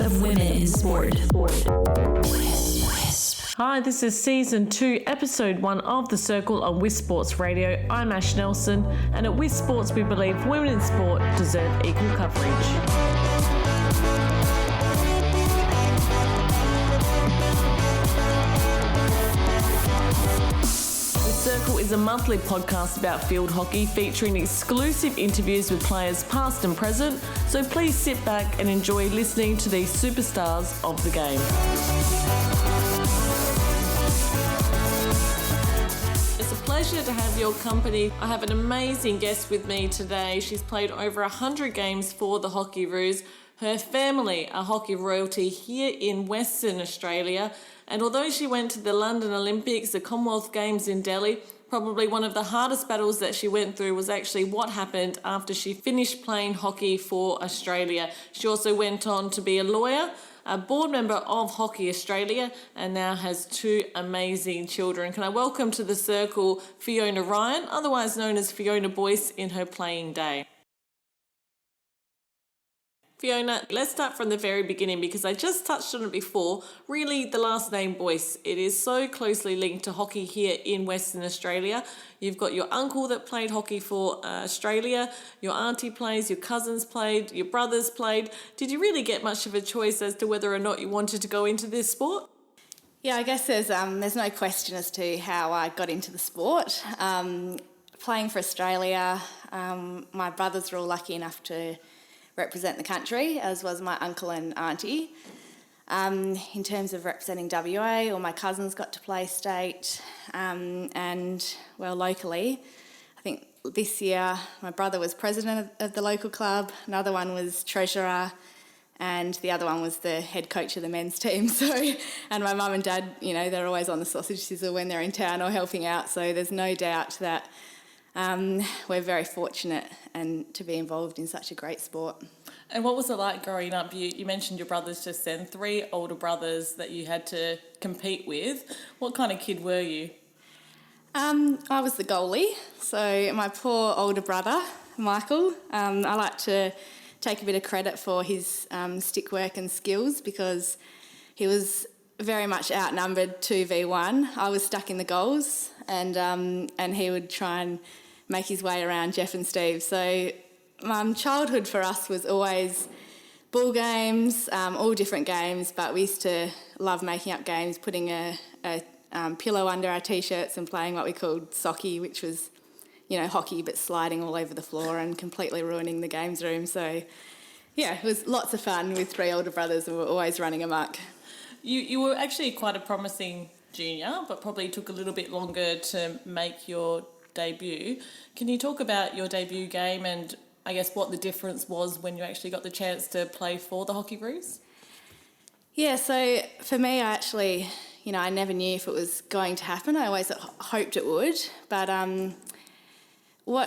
of women in sport. Hi, this is Season 2, Episode 1 of The Circle on Wisp Sports Radio. I'm Ash Nelson, and at Wisp Sports we believe women in sport deserve equal coverage. The Circle is a monthly podcast about field hockey featuring exclusive interviews with players past and present, so please sit back and enjoy listening to these superstars of the game. It's a pleasure to have your company. I have an amazing guest with me today. She's played over 100 games for the Hockeyroos. Her family are hockey royalty here in Western Australia, and although she went to the London Olympics, the Commonwealth Games in Delhi, probably one of the hardest battles that she went through was actually what happened after she finished playing hockey for Australia. She also went on to be a lawyer, a board member of Hockey Australia, and now has two amazing children. Can I welcome to the circle Fiona Ryan, otherwise known as Fiona Boyce in her playing day. Fiona, let's start from the very beginning because I just touched on it before. Really, the last name Boyce, it is so closely linked to hockey here in Western Australia. You've got your uncle that played hockey for Australia, your auntie plays, your cousins played, your brothers played. Did you really get much of a choice as to whether or not you wanted to go into this sport? Yeah, I guess there's no question as to how I got into the sport. Playing for Australia, my brothers were all lucky enough to represent the country, as was my uncle and auntie. In terms of representing WA, all my cousins got to play state, and, well, locally, I think this year my brother was president of the local club, another one was treasurer, and the other one was the head coach of the men's team. So, and my mum and dad, you know, they're always on the sausage sizzle when they're in town or helping out, so there's no doubt that we're very fortunate and to be involved in such a great sport. And what was it like growing up? You mentioned your brothers just then, 3 older brothers that you had to compete with. What kind of kid were you? I was the goalie, so my poor older brother, Michael, I like to take a bit of credit for his stick work and skills because he was very much outnumbered 2v1. I was stuck in the goals and he would try and make his way around Jeff and Steve. So childhood for us was always ball games, all different games, but we used to love making up games, putting a pillow under our T-shirts and playing what we called socky, which was, you know, hockey but sliding all over the floor and completely ruining the games room. So, yeah, it was lots of fun with 3 older brothers and we were always running amok. You were actually quite a promising junior, but probably took a little bit longer to make your debut. Can you talk about your debut game and I guess what the difference was when you actually got the chance to play for the Hockeyroos? Yeah, so for me, I actually, you know, I never knew if it was going to happen. I always hoped it would. But so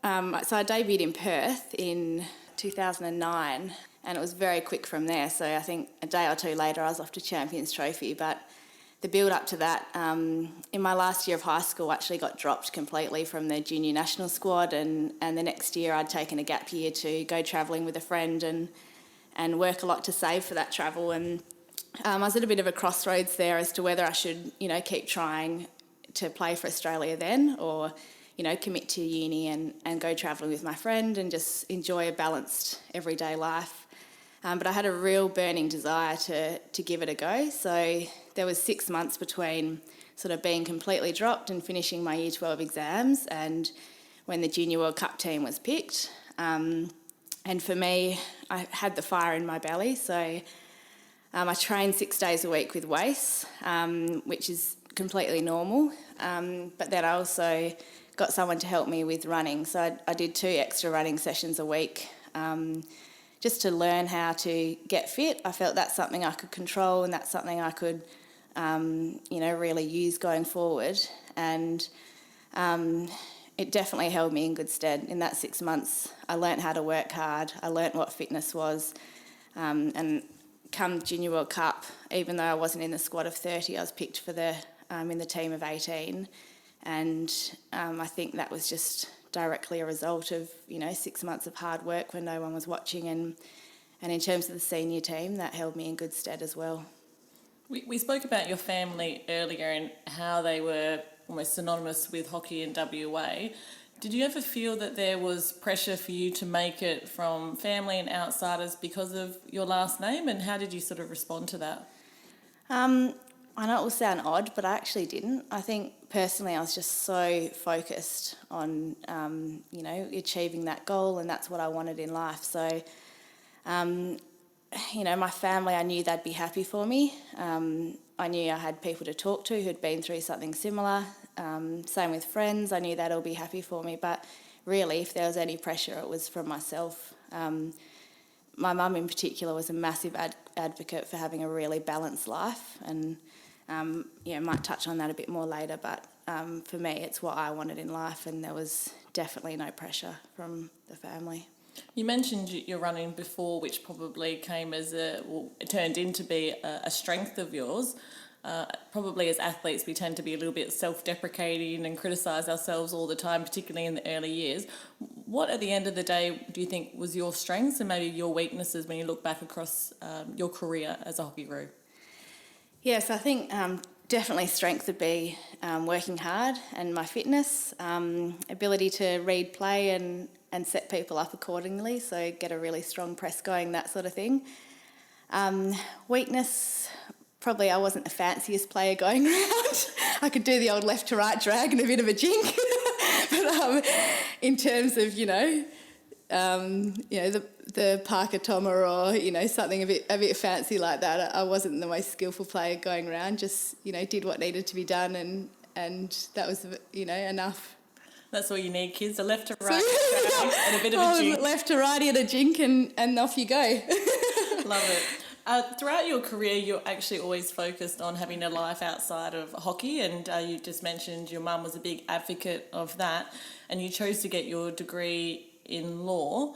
I debuted in Perth in 2009 and it was very quick from there. So I think a day or two later I was off to Champions Trophy. But the build up to that, in my last year of high school, I actually got dropped completely from the junior national squad and the next year I'd taken a gap year to go travelling with a friend and work a lot to save for that travel. And I was at a bit of a crossroads there as to whether I should, you know, keep trying to play for Australia then or, you know, commit to uni and go travelling with my friend and just enjoy a balanced everyday life. But I had a real burning desire to give it a go. So there was 6 months between sort of being completely dropped and finishing my Year 12 exams and when the Junior World Cup team was picked. And for me, I had the fire in my belly. So I trained 6 days a week with weights, which is completely normal. But then I also got someone to help me with running. So I did 2 extra running sessions a week just to learn how to get fit. I felt that's something I could control and that's something I could, you know, really use going forward. And it definitely held me in good stead. In that 6 months, I learnt how to work hard. I learnt what fitness was. And come Junior World Cup, even though I wasn't in the squad of 30, I was picked for the in the team of 18. And I think that was just directly a result of, you know, 6 months of hard work when no one was watching And in terms of the senior team, that held me in good stead as well. We spoke about your family earlier and how they were almost synonymous with hockey in WA. Did you ever feel that there was pressure for you to make it from family and outsiders because of your last name, and how did you sort of respond to that? I know it will sound odd, but I actually didn't. I think personally I was just so focused on, achieving that goal, and that's what I wanted in life. So, my family, I knew they'd be happy for me. I knew I had people to talk to who'd been through something similar. Same with friends, I knew they'd all be happy for me. But really, if there was any pressure, it was from myself. My mum in particular was a massive advocate for having a really balanced life, and might touch on that a bit more later, but for me it's what I wanted in life, and there was definitely no pressure from the family. You mentioned your running before, which probably came as it turned into be a strength of yours. Probably as athletes we tend to be a little bit self-deprecating and criticise ourselves all the time, particularly in the early years. What at the end of the day do you think was your strengths and maybe your weaknesses when you look back across your career as a hockey guru? Yes, I think definitely strength would be working hard and my fitness, ability to read play and set people up accordingly, so get a really strong press going, that sort of thing. Weakness, probably I wasn't the fanciest player going around. I could do the old left to right drag and a bit of a jink. But in terms of, the Parker Toma or, something a bit fancy like that, I wasn't the most skillful player going around, just, did what needed to be done and that was, enough. That's all you need, kids, a left to right and a bit of a jink. Left to right and a jink and off you go. Love it. Throughout your career, you're actually always focused on having a life outside of hockey, and you just mentioned your mum was a big advocate of that, and you chose to get your degree in law.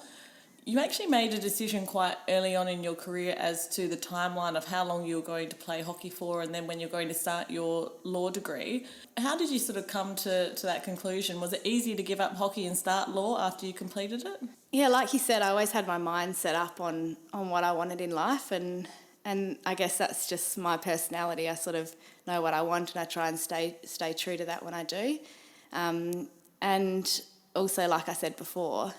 You actually made a decision quite early on in your career as to the timeline of how long you were going to play hockey for and then when you're going to start your law degree. How did you sort of come to that conclusion? Was it easy to give up hockey and start law after you completed it? Yeah, like you said, I always had my mind set up on what I wanted in life, and I guess that's just my personality. I sort of know what I want and I try and stay true to that when I do. And also, like I said before,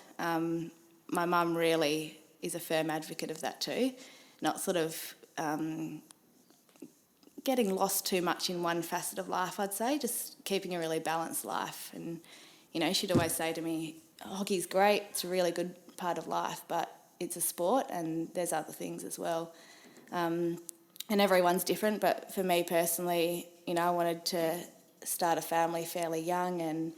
my mum really is a firm advocate of that too, not sort of getting lost too much in one facet of life, I'd say, just keeping a really balanced life. And, she'd always say to me, hockey's great, it's a really good part of life, but it's a sport and there's other things as well. And everyone's different, but for me personally, I wanted to start a family fairly young and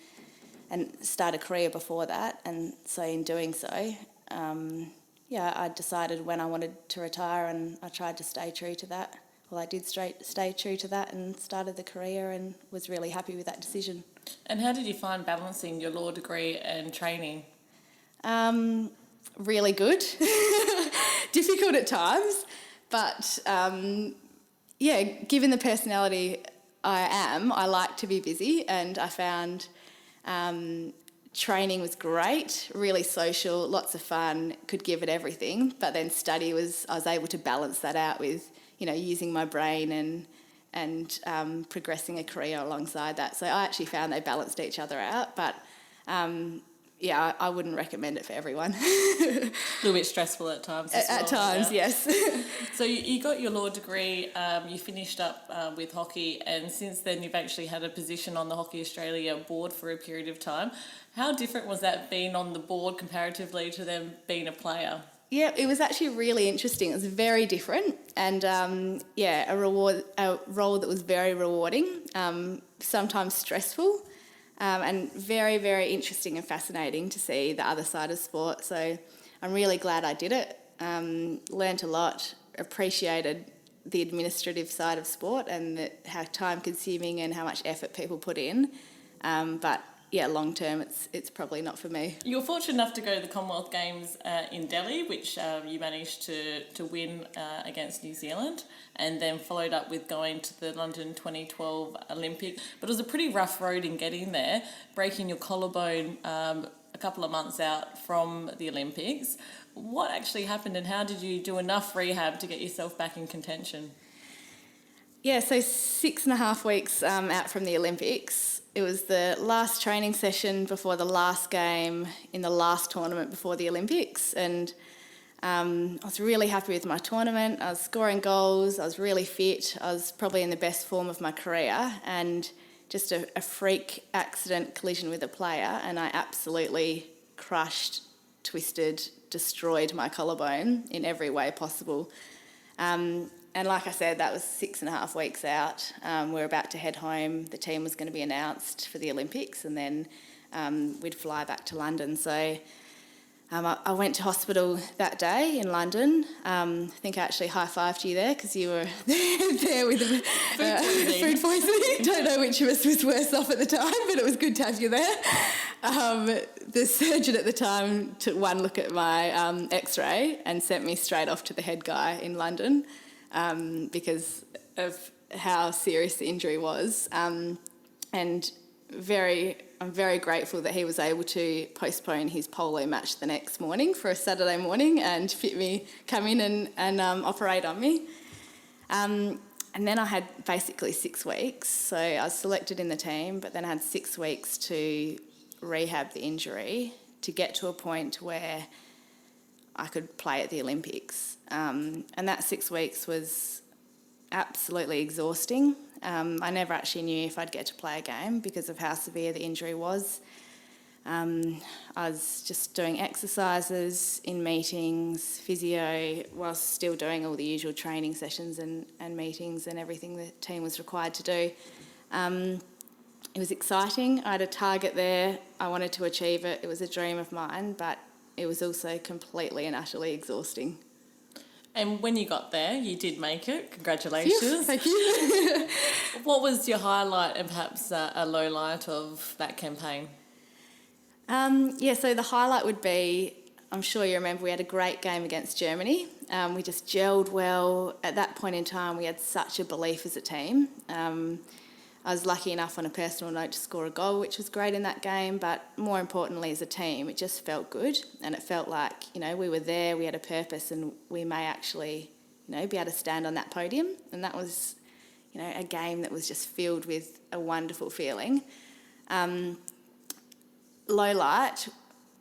start a career before that, and so in doing so, I decided when I wanted to retire, and I tried to stay true to that. Well, I did stay true to that and started the career and was really happy with that decision. And how did you find balancing your law degree and training? Really good. Difficult at times, but given the personality I am, I like to be busy, and I found training was great, really social, lots of fun, could give it everything, but then I was able to balance that out with, using my brain and progressing a career alongside that. So I actually found they balanced each other out, but I wouldn't recommend it for everyone. A little bit stressful at times as well. At times, yes. So you got your law degree, you finished up with hockey, and since then you've actually had a position on the Hockey Australia board for a period of time. How different was that being on the board comparatively to them being a player? Yeah, it was actually really interesting. It was very different, and a role that was very rewarding, sometimes stressful, and very, very interesting and fascinating to see the other side of sport. So I'm really glad I did it. Learned a lot, appreciated the administrative side of sport and how time-consuming and how much effort people put in. But long term, it's probably not for me. You were fortunate enough to go to the Commonwealth Games in Delhi, which you managed to win against New Zealand, and then followed up with going to the London 2012 Olympic. But it was a pretty rough road in getting there, breaking your collarbone a couple of months out from the Olympics. What actually happened and how did you do enough rehab to get yourself back in contention? Yeah, so 6.5 weeks out from the Olympics. It was the last training session before the last game in the last tournament before the Olympics, and I was really happy with my tournament. I was scoring goals, I was really fit, I was probably in the best form of my career, and just a freak accident collision with a player, and I absolutely crushed, twisted, destroyed my collarbone in every way possible. And like I said, that was 6.5 weeks out. We were about to head home. The team was going to be announced for the Olympics, and then we'd fly back to London. So I went to hospital that day in London. I think I actually high-fived you there because you were there with food poisoning. Don't know which of us was worse off at the time, but it was good to have you there. The surgeon at the time took one look at my X-ray and sent me straight off to the head guy in London. Because of how serious the injury was, and I'm very grateful that he was able to postpone his polo match the next morning for a Saturday morning and come in and operate on me. And then I had basically 6 weeks, so I was selected in the team, but then I had 6 weeks to rehab the injury to get to a point where I could play at the Olympics. And that 6 weeks was absolutely exhausting. I never actually knew if I'd get to play a game because of how severe the injury was. I was just doing exercises in meetings, physio, whilst still doing all the usual training sessions and meetings and everything the team was required to do. It was exciting. I had a target there. I wanted to achieve it. It was a dream of mine, but it was also completely and utterly exhausting. And when you got there, you did make it. Congratulations. Yes, thank you. What was your highlight and perhaps a low light of that campaign? So the highlight would be, I'm sure you remember, we had a great game against Germany. We just gelled well. At that point in time, we had such a belief as a team. I was lucky enough on a personal note to score a goal, which was great in that game, but more importantly as a team, it just felt good, and it felt like, we were there, we had a purpose, and we may actually, be able to stand on that podium. And that was, a game that was just filled with a wonderful feeling. Low light,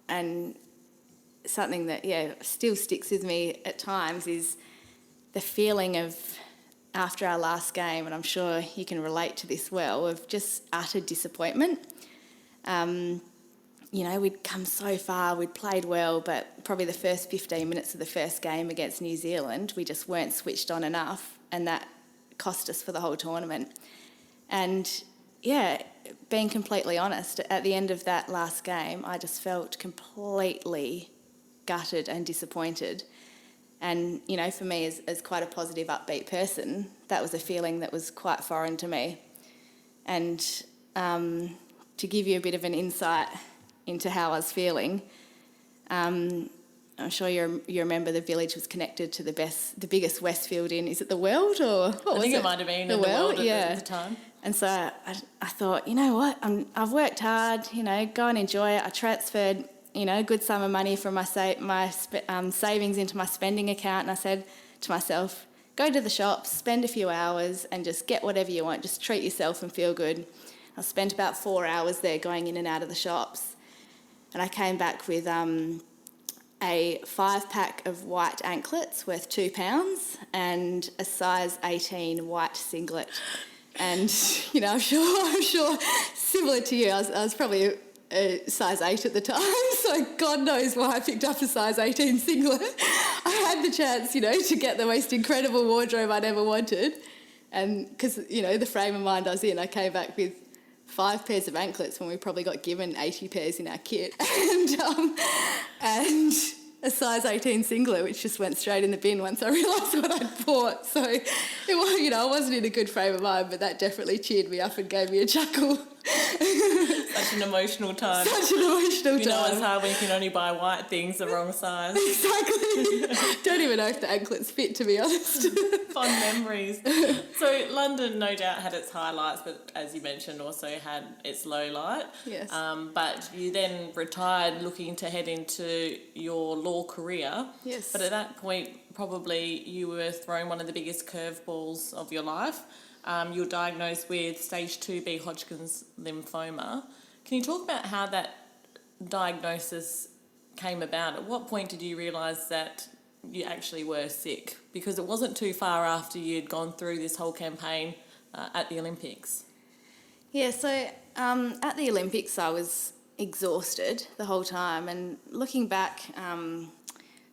and something that, still sticks with me at times, is the feeling of, after our last game, and I'm sure you can relate to this well, of just utter disappointment. We'd come so far, we'd played well, but probably the first 15 minutes of the first game against New Zealand, we just weren't switched on enough, and that cost us for the whole tournament. And, being completely honest, at the end of that last game, I just felt completely gutted and disappointed. And, for me, as quite a positive, upbeat person, that was a feeling that was quite foreign to me. And to give you a bit of an insight into how I was feeling, I'm sure you remember the village was connected to the biggest Westfield in, is it the World or what was it? I think it might have been the World at the time. And so I thought, you know what, I've worked hard, go and enjoy it. I transferred a good sum of money from my savings into my spending account, and I said to myself, go to the shops, spend a few hours and just get whatever you want, just treat yourself and feel good. I spent about 4 hours there going in and out of the shops, and I came back with a 5-pack of white anklets worth £2 and a size 18 white singlet. And, I'm sure similar to you, I was probably a size 8 at the time, so God knows why I picked up a size 18 singlet. I had the chance, to get the most incredible wardrobe I'd ever wanted, and because, the frame of mind I was in, I came back with 5 pairs of anklets when we probably got given 80 pairs in our kit, and a size 18 singlet, which just went straight in the bin once I realised what I'd bought. So, I wasn't in a good frame of mind, but that definitely cheered me up and gave me a chuckle. Such an emotional time. Such an emotional You know time. it's hard when you can only buy white things the wrong size. Exactly. Don't even know if the anklets fit, to be honest. Fond memories. So London no doubt had its highlights, but as you mentioned also had its low light. Yes. But you then retired looking to head into your law career. Yes. But at that point probably you were thrown one of the biggest curveballs of your life. You were diagnosed with stage 2B Hodgkin's lymphoma. Can you talk about how that diagnosis came about? At what point did you realise that you actually were sick? Because it wasn't too far after you'd gone through this whole campaign at the Olympics. Yeah, so at the Olympics I was exhausted the whole time, and looking back,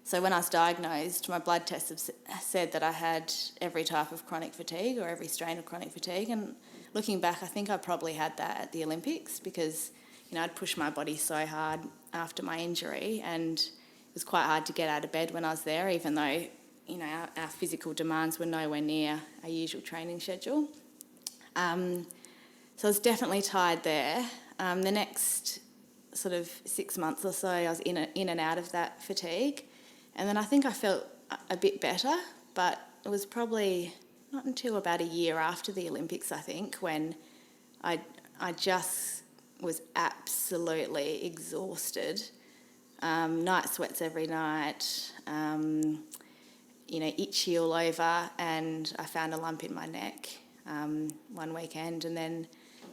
so when I was diagnosed, my blood tests have said that I had every type of chronic fatigue or every strain of chronic fatigue, and looking back I think I probably had that at the Olympics because, you know, I'd pushed my body so hard after my injury, and it was quite hard to get out of bed when I was there, even though, you know, our physical demands were nowhere near our usual training schedule. So I was definitely tired there. The next sort of 6 months or so I was in and out of that fatigue, and then I think I felt a bit better, but it was probably not until about a year after the Olympics, I think, when I just was absolutely exhausted. Night sweats every night, you know, itchy all over, and I found a lump in my neck one weekend, and then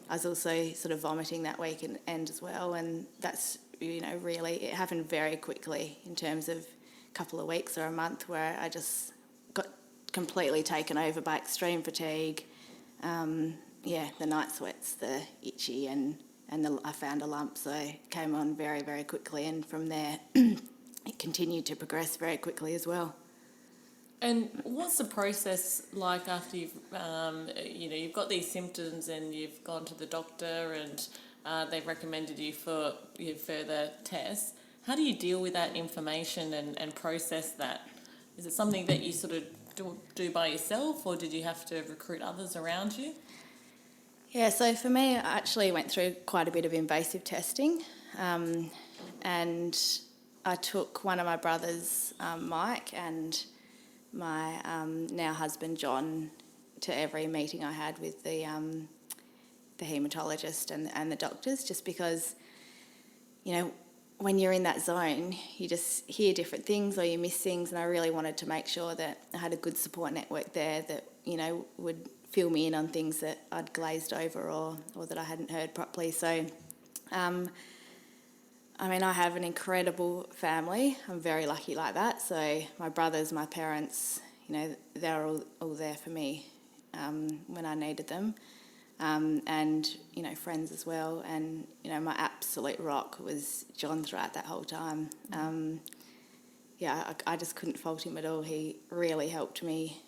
I was also sort of vomiting that weekend as well, and that's, you know, really, it happened very quickly in terms of a couple of weeks or a month where I just got completely taken over by extreme fatigue. The night sweats, the itchy, and I found a lump, so it came on very, very quickly, and from there it continued to progress very quickly as well. And what's the process like after you've got these symptoms and you've gone to the doctor and they've recommended you for your further tests? How do you deal with that information and process that? Is it something that you sort of do by yourself, or did you have to recruit others around you? Yeah, so for me, I actually went through quite a bit of invasive testing, and I took one of my brothers, Mike, and my now husband John to every meeting I had with the haematologist and the doctors, just because, you know, when you're in that zone you just hear different things or you miss things, and I really wanted to make sure that I had a good support network there that, you know, would fill me in on things that I'd glazed over or that I hadn't heard properly. So I mean, I have an incredible family. I'm very lucky like that. So my brothers, my parents, you know, they're all there for me when I needed them. And, you know, friends as well. And, you know, my absolute rock was John throughout that whole time. I just couldn't fault him at all. He really helped me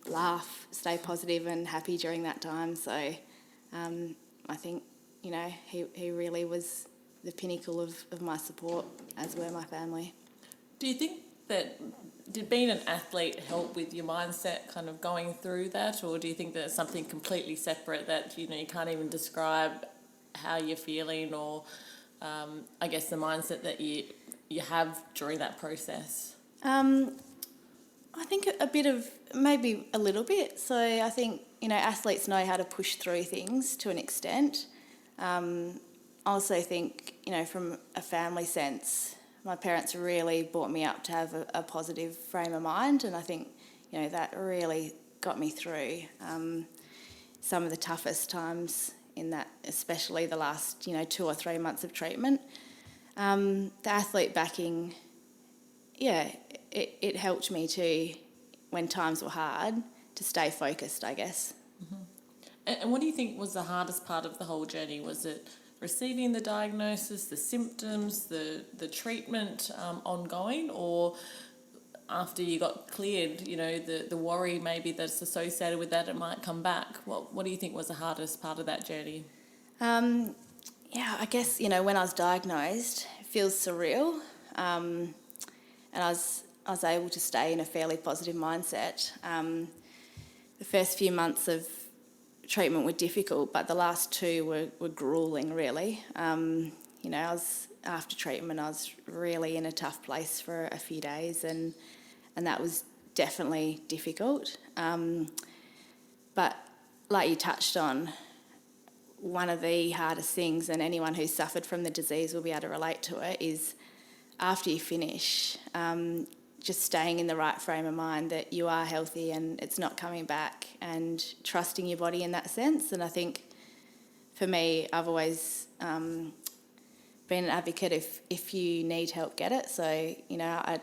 laugh, stay positive and happy during that time. So I think, you know, he really was the pinnacle of my support, as were my family. Do you think that, did being an athlete help with your mindset kind of going through that, or do you think that it's something completely separate that, you know, you can't even describe how you're feeling, or I guess the mindset that you have during that process? I think a bit of, maybe a little bit. So I think, you know, athletes know how to push through things to an extent. I also think, you know, from a family sense, my parents really brought me up to have a positive frame of mind, and I think, you know, that really got me through some of the toughest times in that, especially the last, you know, 2 or 3 months of treatment. The athlete backing, it helped me too, when times were hard, to stay focused, I guess. Mm-hmm. And what do you think was the hardest part of the whole journey? Was it receiving the diagnosis, the symptoms, the treatment ongoing, or after you got cleared, you know, the worry maybe that's associated with that, it might come back? What do you think was the hardest part of that journey? I guess, you know, when I was diagnosed, it feels surreal, and I was able to stay in a fairly positive mindset. The first few months of treatment were difficult, but the last two were gruelling, really. After treatment, I was really in a tough place for a few days, and that was definitely difficult. But like you touched on, one of the hardest things, and anyone who's suffered from the disease will be able to relate to it, is after you finish, just staying in the right frame of mind that you are healthy and it's not coming back, and trusting your body in that sense. And I think for me, I've always been an advocate if you need help, get it. So, I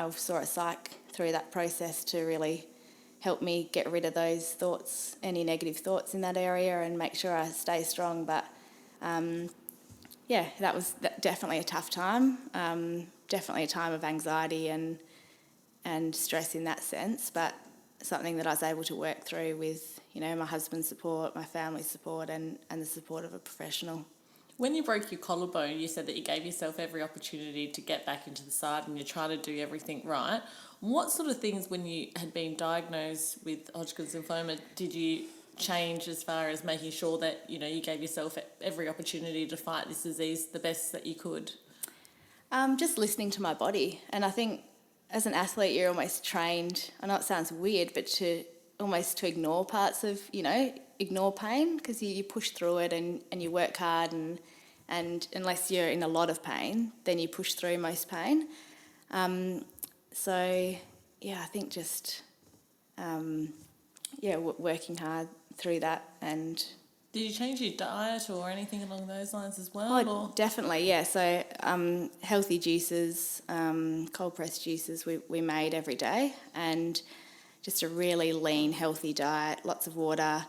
saw a psych through that process to really help me get rid of those thoughts, any negative thoughts in that area, and make sure I stay strong. But that was definitely a tough time, definitely a time of anxiety and stress in that sense, but something that I was able to work through with, my husband's support, my family's support, and the support of a professional. When you broke your collarbone, you said that you gave yourself every opportunity to get back into the side and you try to do everything right. What sort of things, when you had been diagnosed with Hodgkin's lymphoma, did you change as far as making sure that, you gave yourself every opportunity to fight this disease the best that you could? Just listening to my body. And I think as an athlete, you're almost trained, I know it sounds weird, but to ignore parts of, ignore pain, because you push through it and you work hard, and unless you're in a lot of pain, then you push through most pain. I think just, working hard through that. And did you change your diet or anything along those lines as well? Oh, definitely, yeah. So healthy juices, cold-pressed juices we made every day, and just a really lean, healthy diet, lots of water,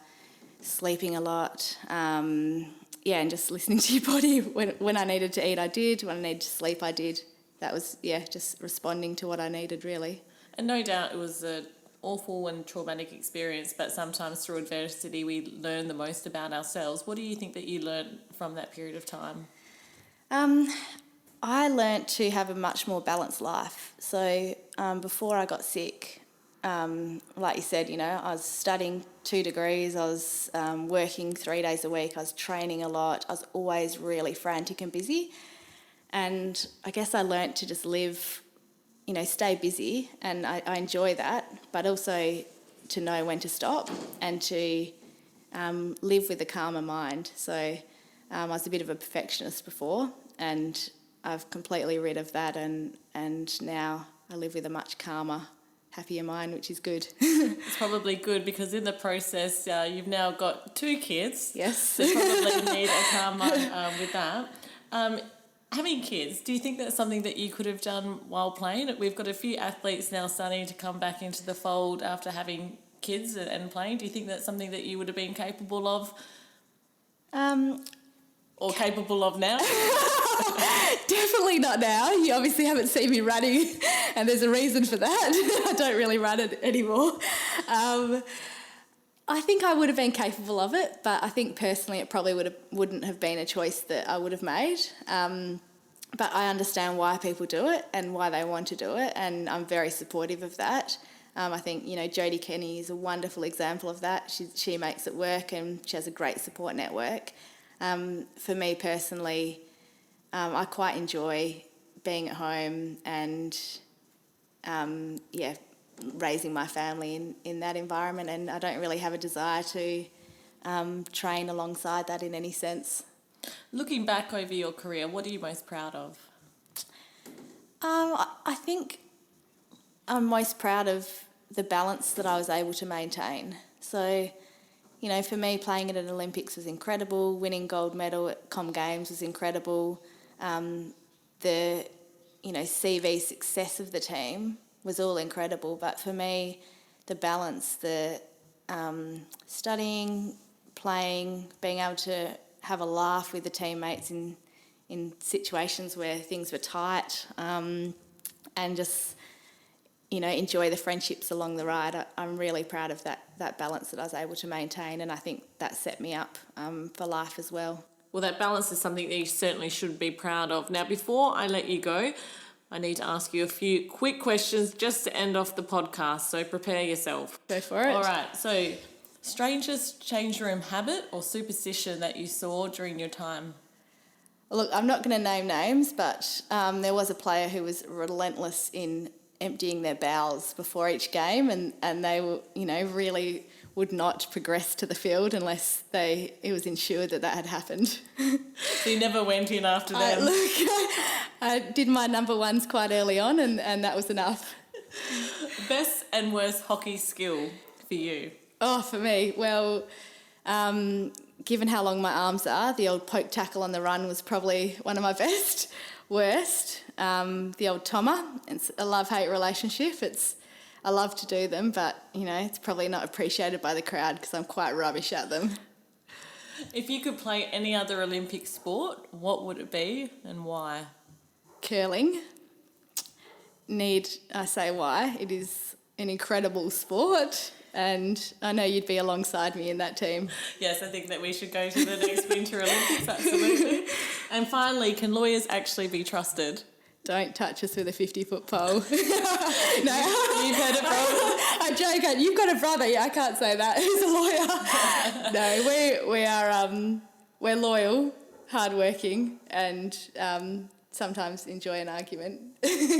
sleeping a lot, and just listening to your body. When I needed to eat, I did. When I needed to sleep, I did. That was, just responding to what I needed, really. And no doubt it was an awful and traumatic experience, but sometimes through adversity we learn the most about ourselves. What do you think that you learned from that period of time? I learnt to have a much more balanced life. So before I got sick, like you said, I was studying 2 degrees, I was working 3 days a week, I was training a lot, I was always really frantic and busy. And I guess I learnt to just live, stay busy, and I enjoy that, but also to know when to stop and to live with a calmer mind. So I was a bit of a perfectionist before, and I've completely rid of that, and now I live with a much calmer, happier mind, which is good. It's probably good, because in the process you've now got 2 kids. Yes. So you probably need a calm mind with that. Having kids, do you think that's something that you could have done while playing? We've got a few athletes now starting to come back into the fold after having kids and playing. Do you think that's something that you would have been capable of? Or capable of now? Definitely not now. You obviously haven't seen me running, and there's a reason for that. I don't really run it anymore. I think I would have been capable of it, but I think personally it probably wouldn't have been a choice that I would have made. But I understand why people do it and why they want to do it, and I'm very supportive of that. I think, Jodie Kenny is a wonderful example of that. She makes it work, and she has a great support network. For me personally, I quite enjoy being at home and, raising my family in that environment, and I don't really have a desire to train alongside that in any sense. Looking back over your career, what are you most proud of? I think I'm most proud of the balance that I was able to maintain. So, for me, playing at an Olympics was incredible. Winning gold medal at Com Games was incredible. The, CV success of the team was all incredible. But for me, the balance, the studying, playing, being able to have a laugh with the teammates in situations where things were tight, and just, enjoy the friendships along the ride. I'm really proud of that balance that I was able to maintain, and I think that set me up for life as well. Well, that balance is something that you certainly should be proud of. Now, before I let you go, I need to ask you a few quick questions just to end off the podcast, so prepare yourself. Go for it. All right, so Strangest change room habit or superstition that you saw during your time? Look, I'm not going to name names, but there was a player who was relentless in emptying their bowels before each game, and they were, really would not progress to the field unless it was ensured that had happened. So you never went in after them? I did my number ones quite early on, and that was enough. Best and worst hockey skill for you? Oh, for me, well, given how long my arms are, the old poke tackle on the run was probably one of my best. Worst, the old tommer. It's a love-hate relationship. I love to do them, but, it's probably not appreciated by the crowd because I'm quite rubbish at them. If you could play any other Olympic sport, what would it be and why? Curling. Need I say why? It is an incredible sport, and I know you'd be alongside me in that team. Yes, I think that we should go to the next Winter Olympics, absolutely. And finally, can lawyers actually be trusted? Don't touch us with a 50-foot pole. No, you've heard it from. I joke. You've got a brother. Yeah, I can't say that. He's a lawyer. No, we are. We're loyal, hardworking, and sometimes enjoy an argument,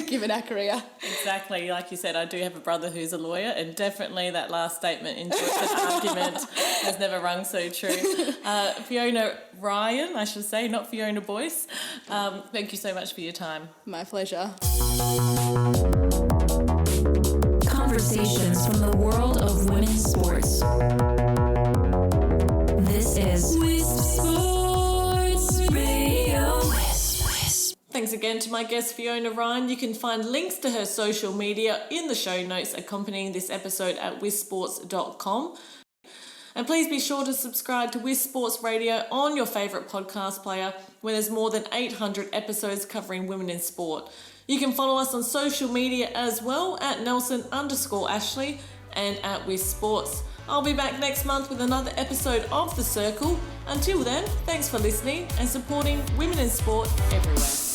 given our career. Exactly. Like you said, I do have a brother who's a lawyer, and definitely that last statement, enjoy an argument, has never rung so true. Fiona Ryan, I should say, not Fiona Boyce. Thank you so much for your time. My pleasure. Conversations from the world of women's sports. This is Sports Radio. Thanks again to my guest Fiona Ryan. You can find links to her social media in the show notes accompanying this episode at wisports.com. And please be sure to subscribe to Whiz Sports Radio on your favourite podcast player, where there's more than 800 episodes covering women in sport. You can follow us on social media as well at Nelson_Ashley and at Whiz Sports. I'll be back next month with another episode of The Circle. Until then, thanks for listening and supporting women in sport everywhere.